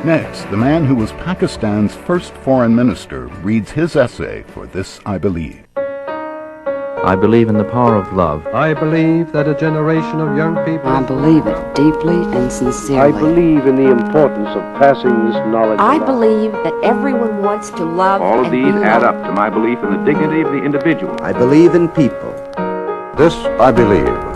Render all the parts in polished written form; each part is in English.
Next, the man who was Pakistan's first foreign minister reads his essay for This I Believe. I believe in the power of love. I believe that a generation of young people... I believe it deeply and sincerely. I believe in the importance of passing this knowledge I along. believe that everyone wants to love All of and these be add loved. up to my belief in the dignity of the individual. I believe in people. This I believe.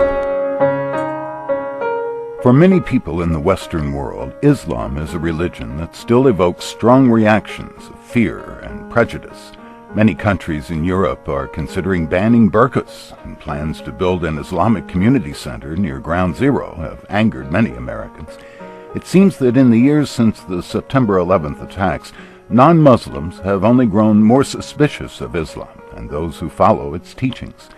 For many people in the Western world, Islam is a religion that still evokes strong reactions of fear and prejudice. Many countries in Europe are considering banning burqas, and plans to build an Islamic community center near Ground Zero have angered many Americans. It seems that in the years since the September 11th attacks, non-Muslims have only grown more suspicious of Islam and those who follow its teachings.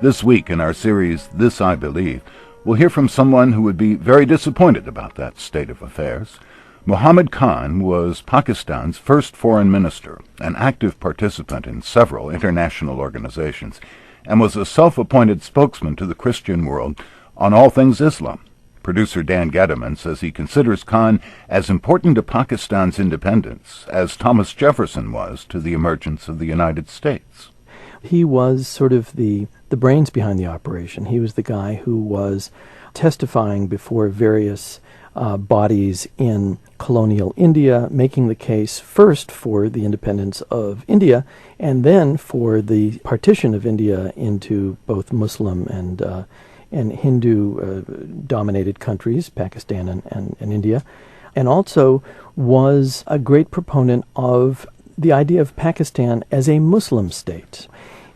This week in our series, This I Believe, we'll hear from someone who would be very disappointed about that state of affairs. Muhammad Khan was Pakistan's first foreign minister, an active participant in several international organizations, and was a self-appointed spokesman to the Christian world on all things Islam. Producer Dan Gediman says he considers Khan as important to Pakistan's independence as Thomas Jefferson was to the emergence of the United States. He was sort of the brains behind the operation. He was the guy who was testifying before various bodies in colonial India, making the case first for the independence of India and then for the partition of India into both Muslim and Hindu-dominated countries, Pakistan and India, and also was a great proponent of the idea of Pakistan as a Muslim state.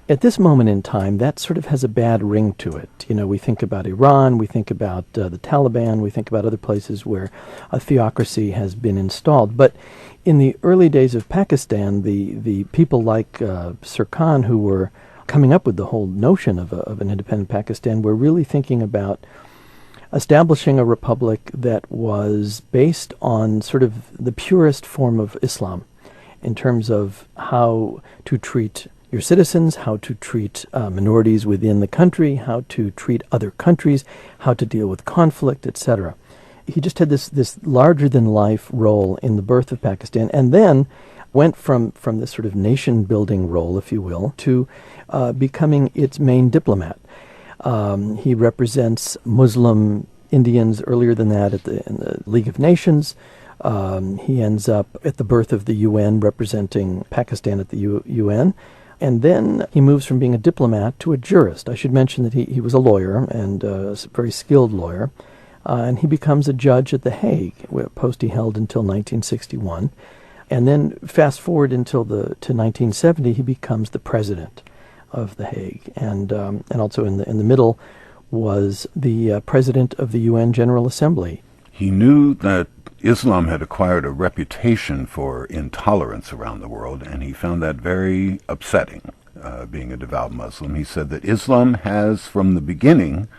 At this moment in time, that sort of has a bad ring to it. You know, we think about Iran, we think about the Taliban, we think about other places where a theocracy has been installed. But in the early days of Pakistan, the people like Sir Khan, who were coming up with the whole notion of an independent Pakistan, were really thinking about establishing a republic that was based on sort of the purest form of Islam in terms of how to treat your citizens, how to treat minorities within the country, how to treat other countries, how to deal with conflict, etc. He just had this larger-than-life role in the birth of Pakistan, and then went from this sort of nation-building role, if you will, to becoming its main diplomat. He represents Muslim Indians earlier than that in the League of Nations. He ends up at the birth of the UN, representing Pakistan at the UN. And then he moves from being a diplomat to a jurist. I should mention that he was a lawyer, and a very skilled lawyer. And he becomes a judge at The Hague, a post he held until 1961. And then fast forward to 1970, he becomes the president of The Hague. And also in the middle was the president of the UN General Assembly. He knew that Islam had acquired a reputation for intolerance around the world, and he found that very upsetting, being a devout Muslim. He said that Islam has, from the beginning,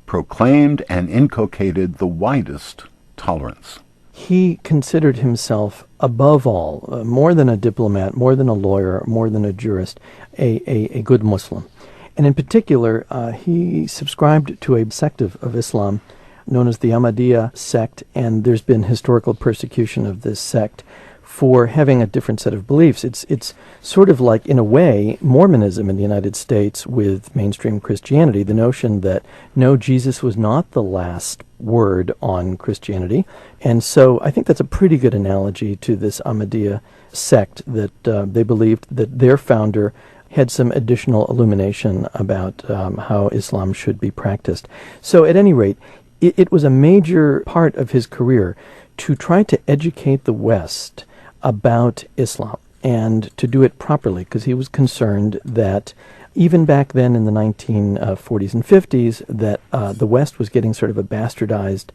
proclaimed and inculcated the widest tolerance. He considered himself, above all, more than a diplomat, more than a lawyer, more than a jurist, a good Muslim. And in particular, he subscribed to a sect of Islam known as the Ahmadiyya sect, and there's been historical persecution of this sect for having a different set of beliefs. It's sort of like, in a way, Mormonism in the United States with mainstream Christianity, the notion that, no, Jesus was not the last word on Christianity. And so I think that's a pretty good analogy to this Ahmadiyya sect, that they believed that their founder had some additional illumination about how Islam should be practiced. So at any rate, it was a major part of his career to try to educate the West about Islam and to do it properly, because he was concerned that even back then in the 1940s and 50s, that the West was getting sort of a bastardized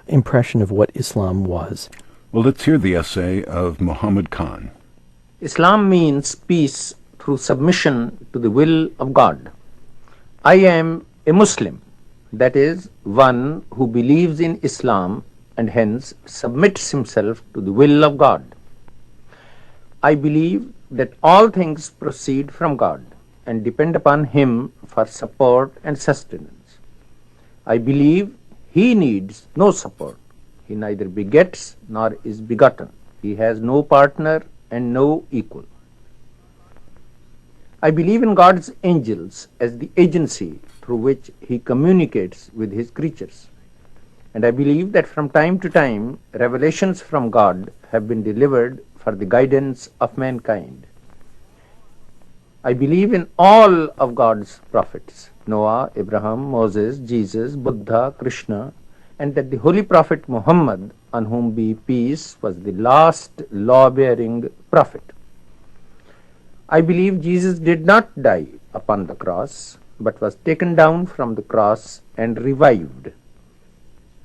impression of what Islam was. Well, let's hear the essay of Muhammad Khan. Islam means peace through submission to the will of God. I am a Muslim. That is, one who believes in Islam and hence submits himself to the will of God. I believe that all things proceed from God and depend upon Him for support and sustenance. I believe He needs no support. He neither begets nor is begotten. He has no partner and no equal. I believe in God's angels as the agency through which He communicates with His creatures. And I believe that from time to time, revelations from God have been delivered for the guidance of mankind. I believe in all of God's prophets, Noah, Abraham, Moses, Jesus, Buddha, Krishna, and that the Holy Prophet Muhammad, on whom be peace, was the last law-bearing prophet. I believe Jesus did not die upon the cross, but was taken down from the cross and revived.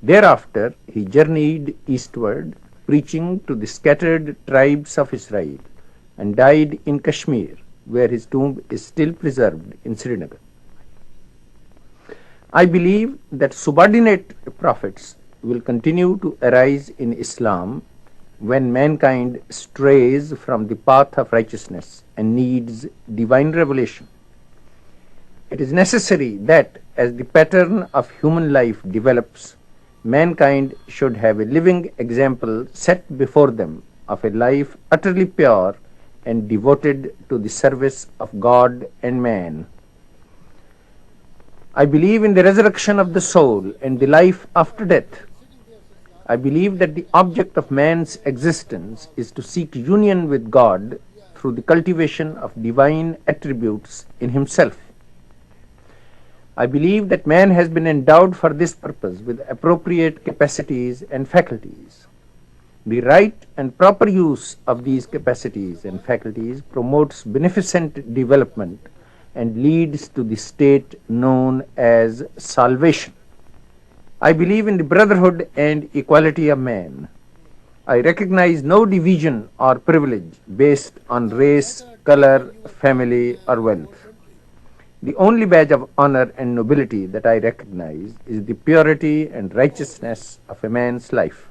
Thereafter, he journeyed eastward, preaching to the scattered tribes of Israel, and died in Kashmir, where his tomb is still preserved in Srinagar. I believe that subordinate prophets will continue to arise in Islam when mankind strays from the path of righteousness and needs divine revelation. It is necessary that, as the pattern of human life develops, mankind should have a living example set before them of a life utterly pure and devoted to the service of God and man. I believe in the resurrection of the soul and the life after death. I believe that the object of man's existence is to seek union with God through the cultivation of divine attributes in himself. I believe that man has been endowed for this purpose with appropriate capacities and faculties. The right and proper use of these capacities and faculties promotes beneficent development and leads to the state known as salvation. I believe in the brotherhood and equality of man. I recognize no division or privilege based on race, color, family, or wealth. The only badge of honor and nobility that I recognize is the purity and righteousness of a man's life.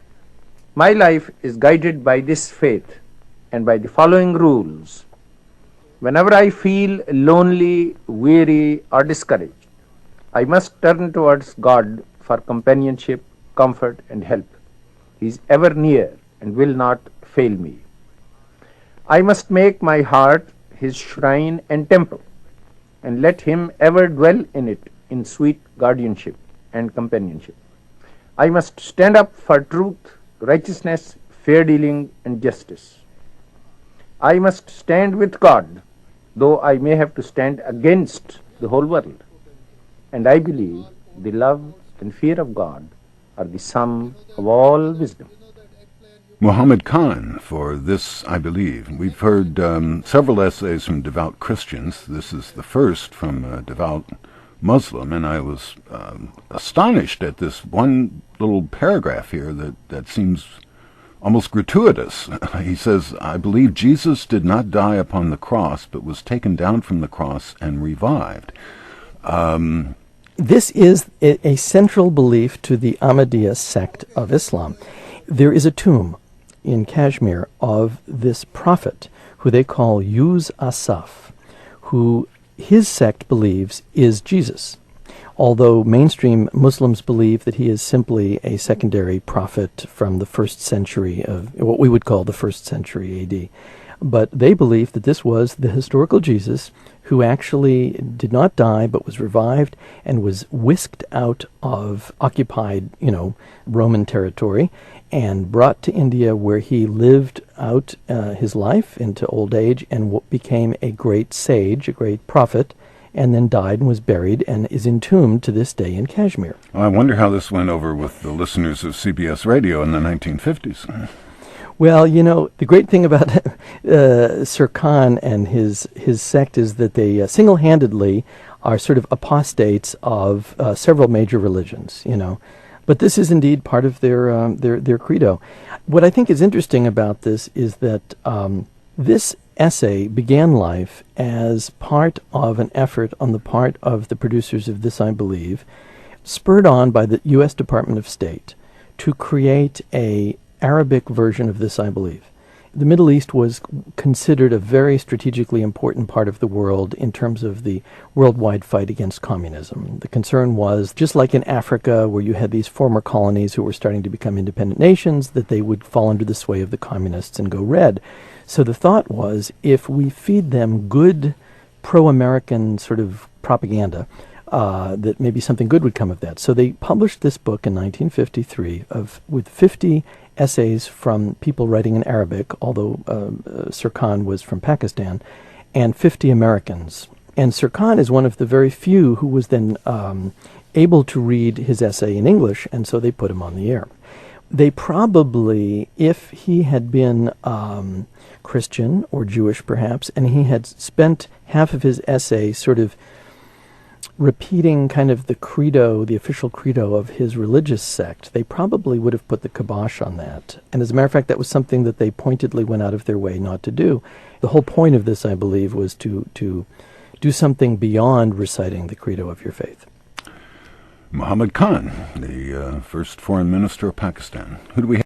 My life is guided by this faith and by the following rules. Whenever I feel lonely, weary, or discouraged, I must turn towards God for companionship, comfort, and help. He is ever near and will not fail me. I must make my heart His shrine and temple, and let Him ever dwell in it in sweet guardianship and companionship. I must stand up for truth, righteousness, fair dealing, and justice. I must stand with God, though I may have to stand against the whole world. And I believe the love and fear of God are the sum of all wisdom. Muhammad Khan, for this I believe. We've heard several essays from devout Christians. This is the first from a devout Muslim, and I was astonished at this one little paragraph here that seems almost gratuitous. He says, I believe Jesus did not die upon the cross, but was taken down from the cross and revived. This is a central belief to the Ahmadiyya sect of Islam. There is a tomb in Kashmir of this prophet who they call Yuz Asaf, who his sect believes is Jesus, although mainstream Muslims believe that he is simply a secondary prophet from the 1st century of what we would call the 1st century AD. But they believe that this was the historical Jesus who actually did not die but was revived and was whisked out of occupied, Roman territory and brought to India, where he lived out his life into old age and became a great sage, a great prophet, and then died and was buried and is entombed to this day in Kashmir. I wonder how this went over with the listeners of CBS Radio in the 1950s. Well, the great thing about Sir Khan and his sect is that they single-handedly are sort of apostates of several major religions, But this is indeed part of their credo. What I think is interesting about this is that this essay began life as part of an effort on the part of the producers of This I Believe, spurred on by the U.S. Department of State, to create a Arabic version of This I Believe. The Middle East was considered a very strategically important part of the world in terms of the worldwide fight against communism. The concern was, just like in Africa, where you had these former colonies who were starting to become independent nations, that they would fall under the sway of the communists and go red. So the thought was, if we feed them good pro-American sort of propaganda, that maybe something good would come of that. So they published this book in 1953 with 50 essays from people writing in Arabic, although Sir Khan was from Pakistan, and 50 Americans. And Sir Khan is one of the very few who was then able to read his essay in English, and so they put him on the air. They probably, if he had been Christian or Jewish perhaps, and he had spent half of his essay sort of repeating kind of the credo, the official credo of his religious sect, they probably would have put the kibosh on that. And as a matter of fact, that was something that they pointedly went out of their way not to do. The whole point of this, I believe, was to do something beyond reciting the credo of your faith. Muhammad Khan, the first foreign minister of Pakistan. Who do we have?